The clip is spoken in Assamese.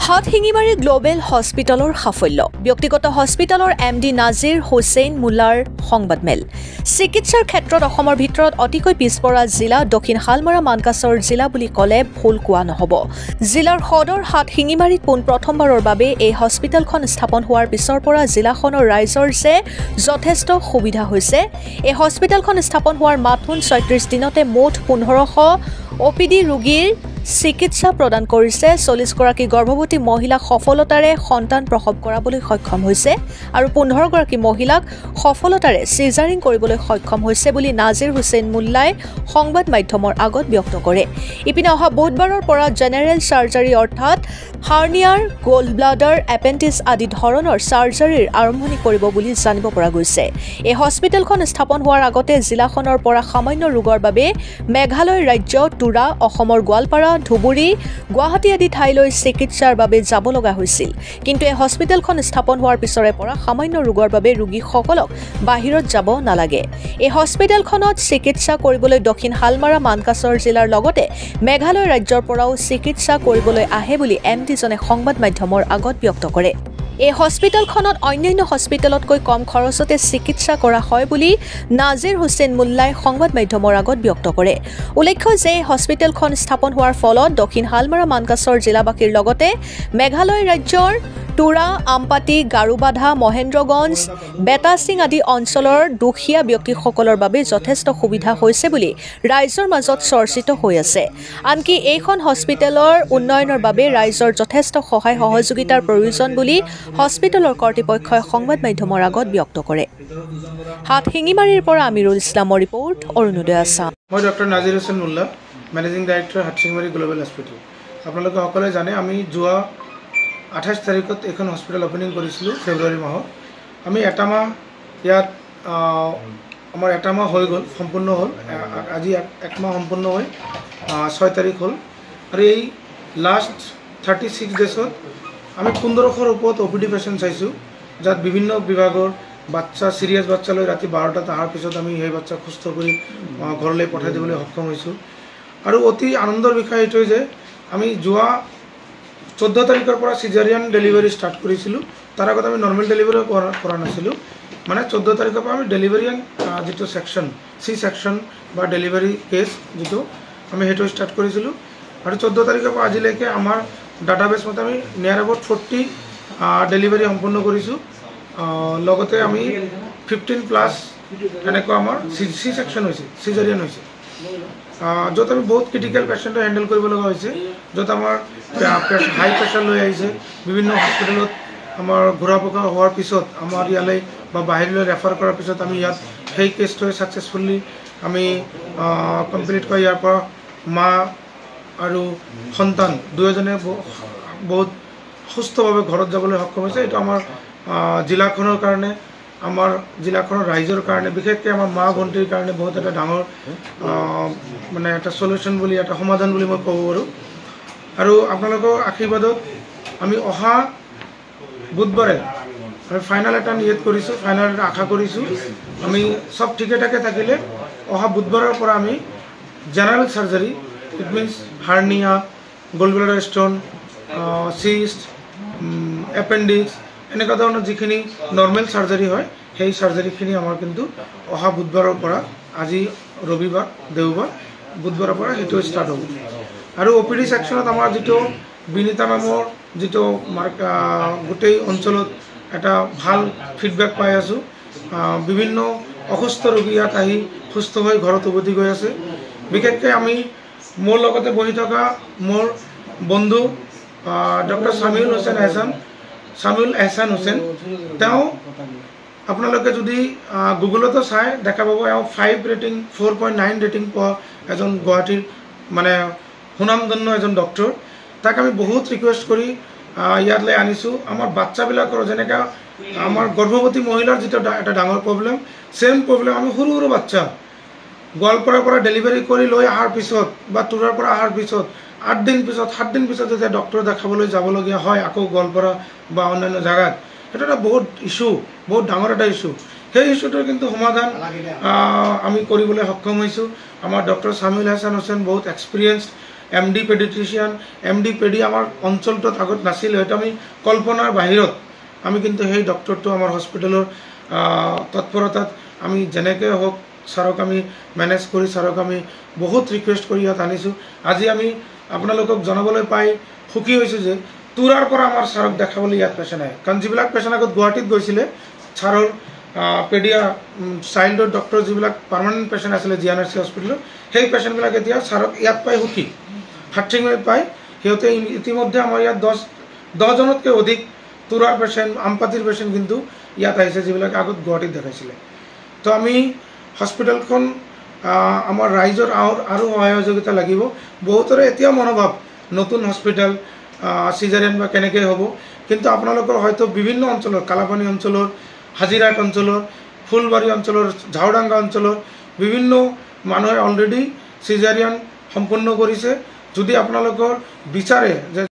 হাটশিঙিমাৰী গ্লোবেল হস্পিটেলৰ সাফল্য ব্যক্তিগত হস্পিটেলৰ এমডি নাজিৰ হুছেইন মুল্লাৰ সংবাদমেল চিকিৎসাৰ ক্ষেত্ৰত অসমৰ ভিতৰত অতিকৈ পিছপৰা জিলা দক্ষিণ শালমৰা মানকাছৰ জিলা বুলি ক'লে ভুল কোৱা নহ'ব। জিলাৰ সদৰ হাটশিঙিমাৰীত প্ৰথমবাৰৰ বাবে এই হস্পিটেলখন স্থাপন হোৱাৰ পিছৰ পৰা জিলাখনৰ ৰাইজৰ যে যথেষ্ট সুবিধা হৈছে। এই হস্পিটেলখন স্থাপন হোৱাৰ মাথোন ৩৬ দিনতে মুঠ ১৫০০ অপিডি ৰোগীৰ চিকিৎসা প্ৰদান কৰিছে। ৪০ গৰাকী গৰ্ভৱতী মহিলাক সফলতাৰে সন্তান প্ৰসৱ কৰাবলৈ সক্ষম হৈছে আৰু ১৫ গৰাকী মহিলাক সফলতাৰে চিজাৰিং কৰিবলৈ সক্ষম হৈছে বুলি নাজিৰ হুছেইন মুল্লাই সংবাদ মাধ্যমৰ আগত ব্যক্ত কৰে। ইপিনে অহা বুধবাৰৰ পৰা জেনেৰেল চাৰ্জাৰী অৰ্থাৎ হাৰ্নিয়াৰ, গল্ড ব্লাডাৰ, এপেণ্ডিক্স আদি ধৰণৰ চাৰ্জাৰীৰ আৰম্ভণি কৰিব বুলি জানিব পৰা গৈছে। এই হস্পিটেলখন স্থাপন হোৱাৰ আগতে জিলাখনৰ পৰা সামান্য ৰোগৰ বাবে মেঘালয় ৰাজ্য, তুৰা, অসমৰ গোৱালপাৰা, ধুবুৰী, গুৱাহাটী আদি ঠাইলৈ চিকিৎসাৰ বাবে যাব লগা হৈছিল। কিন্তু এই হস্পিটেলখন স্থাপন হোৱাৰ পিছৰে পৰা সামান্য ৰোগৰ বাবে ৰোগীসকলক বাহিৰত যাব নালাগে। এই হস্পিটেলখনত চিকিৎসা কৰিবলৈ দক্ষিণ শালমৰা মানকাছৰ জিলাৰ লগতে মেঘালয় ৰাজ্যৰ পৰাও চিকিৎসা কৰিবলৈ আহে বুলি এমডিজনে সংবাদ মাধ্যমৰ আগত ব্যক্ত কৰে। এই হস্পিটেলখনত অন্যান্য হস্পিটেলতকৈ কম খৰচতে চিকিৎসা কৰা হয় বুলি নাজিৰ হুছেইন মুল্লাই সংবাদ মাধ্যমৰ আগত ব্যক্ত কৰে। উল্লেখ্য যে হস্পিটেলখন স্থাপন হোৱাৰ ফলত দক্ষিণ শালমৰা মানকাছৰ জিলাবাসীৰ লগতে মেঘালয় ৰাজ্যৰ তুৰা, আমপাটি, গাৰুবাধা, মহেন্দ্ৰগঞ্জ, বেটাচিং আদি অঞ্চলৰ দুখীয়া ব্যক্তিসকলৰ বাবে যথেষ্ট সুবিধা হৈছে বুলি ৰাইজৰ মাজত চৰ্চিত হৈ আছে। আনকি এইখন হস্পিটেলৰ উন্নয়নৰ বাবে ৰাইজৰ যথেষ্ট সহায় সহযোগিতাৰ প্ৰয়োজন বুলি হস্পিটেলৰ কৰ্তৃপক্ষই সংবাদ মাধ্যমৰ আগত ব্যক্ত কৰে। হাটশিঙিমাৰীৰ পৰা আমিৰুল ইছলামৰ ৰিপৰ্ট, অৰুণোদয় আছাম। মই doctor Nazir Hussain Mulla, managing director Hatsingimari global hospital. আপোনালোকে সকলোৱে জানে আমি যোৱা ২৮ তাৰিখত এইখন হস্পিটেল অপেনিং কৰিছিলোঁ ফেব্ৰুৱাৰী মাহত। আমি এটা মাহ ইয়াত আমাৰ এটা মাহ হৈ গ'ল, সম্পূৰ্ণ হ'ল। আজি এক মাহ সম্পূৰ্ণ হৈ ৬ তাৰিখ হ'ল আৰু এই লাষ্ট 36 ডেজত আমি ১৫০০ৰ ওপৰত অপিডি পেচেণ্ট চাইছোঁ, যাত বিভিন্ন বিভাগৰ বাচ্চা, চিৰিয়াছ বাচ্চা লৈ ৰাতি ১২টাত অহাৰ পিছত আমি সেই বাচ্চাক সুস্থ কৰি ঘৰলৈ পঠাই দিবলৈ সক্ষম হৈছোঁ। আৰু অতি আনন্দৰ বিষয় এইটোৱে যে আমি যোৱা ১৪ তাৰিখৰ পৰা চিজাৰিয়ান ডেলিভাৰী ষ্টাৰ্ট কৰিছিলোঁ। তাৰ আগত আমি নৰ্মেল ডেলিভাৰী কৰা নাছিলোঁ, মানে ১৪ তাৰিখৰ পৰা আমি ডেলিভাৰিয়ান যিটো ছেকশ্যন, চি ছেকশ্যন বা ডেলিভাৰী কেছ যিটো আমি সেইটো ষ্টাৰ্ট কৰিছিলোঁ। আৰু ১৪ তাৰিখৰ পৰা আজিলৈকে আমাৰ ডাটাবেছ মতে আমি নিয়াৰ এবাউট 40 ডেলিভাৰী সম্পূৰ্ণ কৰিছোঁ। লগতে আমি 15+ এনেকুৱা আমাৰ চি ছেকশ্যন হৈছে, চিজাৰিয়ান হৈছে, য'ত আমি বহুত ক্ৰিটিকেল পেচেণ্টক হেণ্ডেল কৰিব লগা হৈছে, য'ত আমাৰ হাই প্ৰেছাৰ লৈ আহিছে। বিভিন্ন হস্পিটেলত আমাৰ ঘূৰা পকা হোৱাৰ পিছত আমাৰ ইয়ালৈ বা বাহিৰলৈ ৰেফাৰ কৰাৰ পিছত আমি ইয়াত সেই কেছটোৱে ছাকচেছফুলি আমি কমপ্লিট কৰি ইয়াৰ পৰা মা আৰু সন্তান দুয়োজনে বহুত সুস্থভাৱে ঘৰত যাবলৈ সক্ষম হৈছে। এইটো আমাৰ জিলাখনৰ কাৰণে, আমাৰ জিলাখনৰ ৰাইজৰ কাৰণে, বিশেষকৈ আমাৰ মা ভণ্টিৰ কাৰণে বহুত এটা ডাঙৰ মানে এটা চলিউশ্যন বুলি, এটা সমাধান বুলি মই ক'ব পাৰোঁ। আৰু আপোনালোকৰ আশীৰ্বাদত আমি অহা বুধবাৰে আমি ফাইনেল এটা নিয়ত কৰিছোঁ, ফাইনেল এটা আশা কৰিছোঁ। আমি চব ঠিকে ঠাকে থাকিলে অহা বুধবাৰৰ পৰা আমি general surgery, it means hernia, gold bladder stone, চিষ্ট, appendix, এনেকুৱা ধৰণৰ যিখিনি নৰ্মেল চাৰ্জাৰী হয় সেই চাৰ্জাৰীখিনি আমাৰ কিন্তু অহা বুধবাৰৰ পৰা, আজি ৰবিবাৰ, দেওবাৰ, বুধবাৰৰ পৰা সেইটো ষ্টাৰ্ট হ'ব। আৰু অপিডি ছেকশ্যনত আমাৰ যিটো বিনীতা মেমৰ যিটো গোটেই অঞ্চলত এটা ভাল ফিডবেক পাই আছোঁ। বিভিন্ন অসুস্থ ৰোগী ইয়াত আহি সুস্থ হৈ ঘৰত উভতি গৈ আছে। বিশেষকৈ আমি মোৰ লগতে বহি থকা মোৰ বন্ধু ডক্টৰ ছামিউল এহছান হুছেইন, তেওঁ আপোনালোকে যদি গুগলতো চাই দেখা পাব, তেওঁ 5 ৰেটিং, 4.9 ৰেটিং পোৱা এজন গুৱাহাটীৰ মানে সুনামধন্য এজন ডক্টৰ। তাক আমি বহুত ৰিকুৱেষ্ট কৰি ইয়ালৈ আনিছোঁ। আমাৰ বাচ্চাবিলাকৰ যেনেকৈ আমাৰ গৰ্ভৱতী মহিলাৰ যিটো এটা ডাঙৰ প্ৰব্লেম, ছেইম প্ৰব্লেম আমি সৰু সৰু বাচ্চা গোৱালপাৰাৰ পৰা ডেলিভাৰী কৰি লৈ অহাৰ পিছত বা তুৰাৰ পৰা অহাৰ পিছত 8 দিন পিছত, 7 দিন পিছত যেতিয়া ডক্টৰ দেখাবলৈ যাবলগীয়া হয় আকৌ গোৱালপাৰা বা অন্যান্য জেগাত, সেইটো এটা বহুত ইছ্যু, বহুত ডাঙৰ এটা ইছ্যু। সেই ইছ্যুটোৰ কিন্তু সমাধান আমি কৰিবলৈ সক্ষম হৈছোঁ। আমাৰ ডক্টৰ ছামিউল এহছান হুছেইন বহুত এক্সপিৰিয়েঞ্চড MD পেডিট্ৰিচিয়ান MD পেডি আমাৰ অঞ্চলটোত আগত নাছিল, হয়তো আমি কল্পনাৰ বাহিৰত আমি কিন্তু সেই ডক্টৰটো আমাৰ হস্পিটেলৰ তৎপৰতাত আমি যেনেকৈ হওক ছাৰক আমি মেনেজ কৰি ছাৰক আমি বহুত ৰিকুৱেষ্ট কৰি ইয়াত আনিছোঁ। আজি আমি আপোনালোকক জনাবলৈ পাই সুখী হৈছোঁ যে তুৰাৰ পৰা আমাৰ ছাৰক দেখাবলৈ ইয়াত পেচেণ্ট আহে, কাৰণ যিবিলাক পেচেণ্ট আগত গুৱাহাটীত গৈছিলে ছাৰৰ পেডিয়া চাইল্ডৰ ডক্টৰ যিবিলাক পাৰ্মানেণ্ট পেচেণ্ট আছিলে GNRC হস্পিটেলত, সেই পেচেণ্টবিলাক এতিয়া ছাৰক ইয়াত পাই সুখী, হাটচিঙাৰীত পাই সিহঁতে ইতিমধ্যে আমাৰ ইয়াত 10জনতকৈ অধিক তুৰাৰ পেচেণ্ট আমপাতিৰ পেচেণ্ট কিন্তু ইয়াত আহিছে, যিবিলাক আগত গুৱাহাটীত দেখাইছিলে। তো আমি হস্পিটেলখন আমাৰ ৰাইজৰ আৰু সহায় সহযোগিতা লাগিব। বহুতৰে এতিয়া মনোভাৱ নতুন হস্পিটেল চিজাৰিয়ান বা কেনেকৈ হ'ব, কিন্তু আপোনালোকৰ হয়তো বিভিন্ন অঞ্চলৰ কালাপানী অঞ্চলৰ, হাজিৰাট অঞ্চলৰ, ফুলবাৰী অঞ্চলৰ, ঝাওডাঙ্গা অঞ্চলৰ বিভিন্ন মানুহে অলৰেডি চিজাৰিয়ান সম্পূৰ্ণ কৰিছে। যদি আপোনালোকৰ বিচাৰে যে